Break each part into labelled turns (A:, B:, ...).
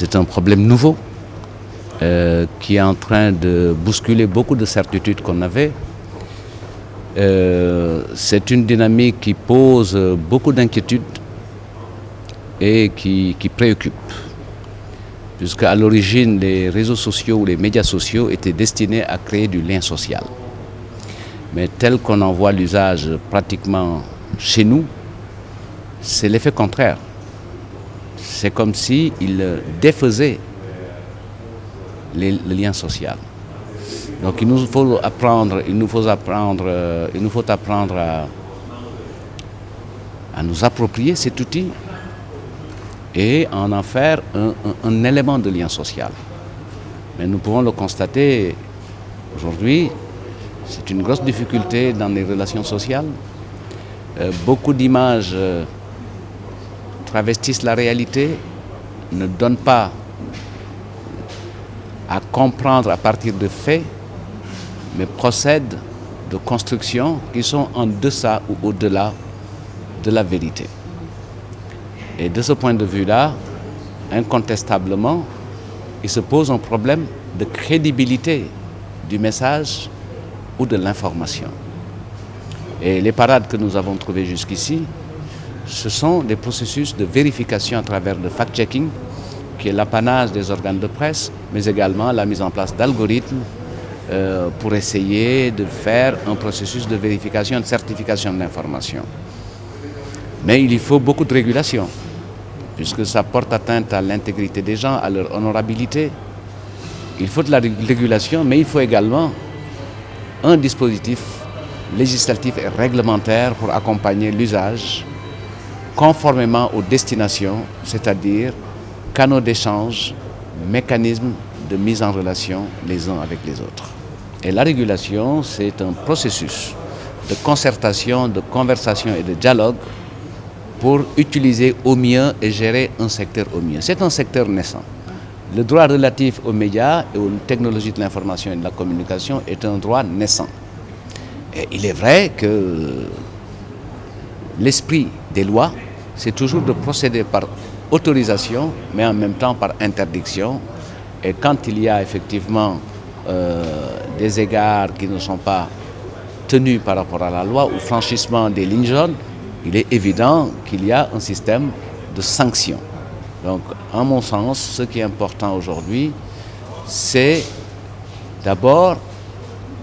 A: C'est un problème nouveau qui est en train de bousculer beaucoup de certitudes qu'on avait. C'est une dynamique qui pose beaucoup d'inquiétudes et qui préoccupe. Puisque à l'origine, les réseaux sociaux ou les médias sociaux étaient destinés à créer du lien social. Mais tel qu'on en voit l'usage pratiquement chez nous, c'est l'effet contraire. C'est comme s'il défaisait le lien social. Donc il nous faut apprendre à nous approprier cet outil et en faire un élément de lien social. Mais nous pouvons le constater aujourd'hui, c'est une grosse difficulté dans les relations sociales. Beaucoup d'images travestissent la réalité, ne donnent pas à comprendre à partir de faits, mais procèdent de constructions qui sont en deçà ou au-delà de la vérité. Et de ce point de vue-là, incontestablement, il se pose un problème de crédibilité du message ou de l'information. Et les parades que nous avons trouvées jusqu'ici, ce sont des processus de vérification à travers le fact-checking, qui est l'apanage des organes de presse, mais également la mise en place d'algorithmes pour essayer de faire un processus de vérification et de certification de l'information. Mais il y faut beaucoup de régulation, puisque ça porte atteinte à l'intégrité des gens, à leur honorabilité. Il faut de la régulation, mais il faut également un dispositif législatif et réglementaire pour accompagner l'usage conformément aux destinations, c'est-à-dire canaux d'échange, mécanismes de mise en relation les uns avec les autres. Et la régulation, c'est un processus de concertation, de conversation et de dialogue pour utiliser au mieux et gérer un secteur au mieux. C'est un secteur naissant. Le droit relatif aux médias et aux technologies de l'information et de la communication est un droit naissant. Et il est vrai que l'esprit des lois, c'est toujours de procéder par autorisation, mais en même temps par interdiction. Et quand il y a effectivement des égards qui ne sont pas tenus par rapport à la loi ou franchissement des lignes jaunes, il est évident qu'il y a un système de sanctions. Donc, en mon sens, ce qui est important aujourd'hui, c'est d'abord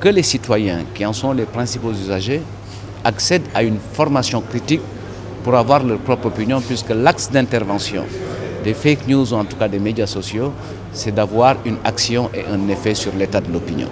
A: que les citoyens, qui en sont les principaux usagers, accèdent à une formation critique pour avoir leur propre opinion, puisque l'axe d'intervention des fake news, ou en tout cas des médias sociaux, c'est d'avoir une action et un effet sur l'état de l'opinion.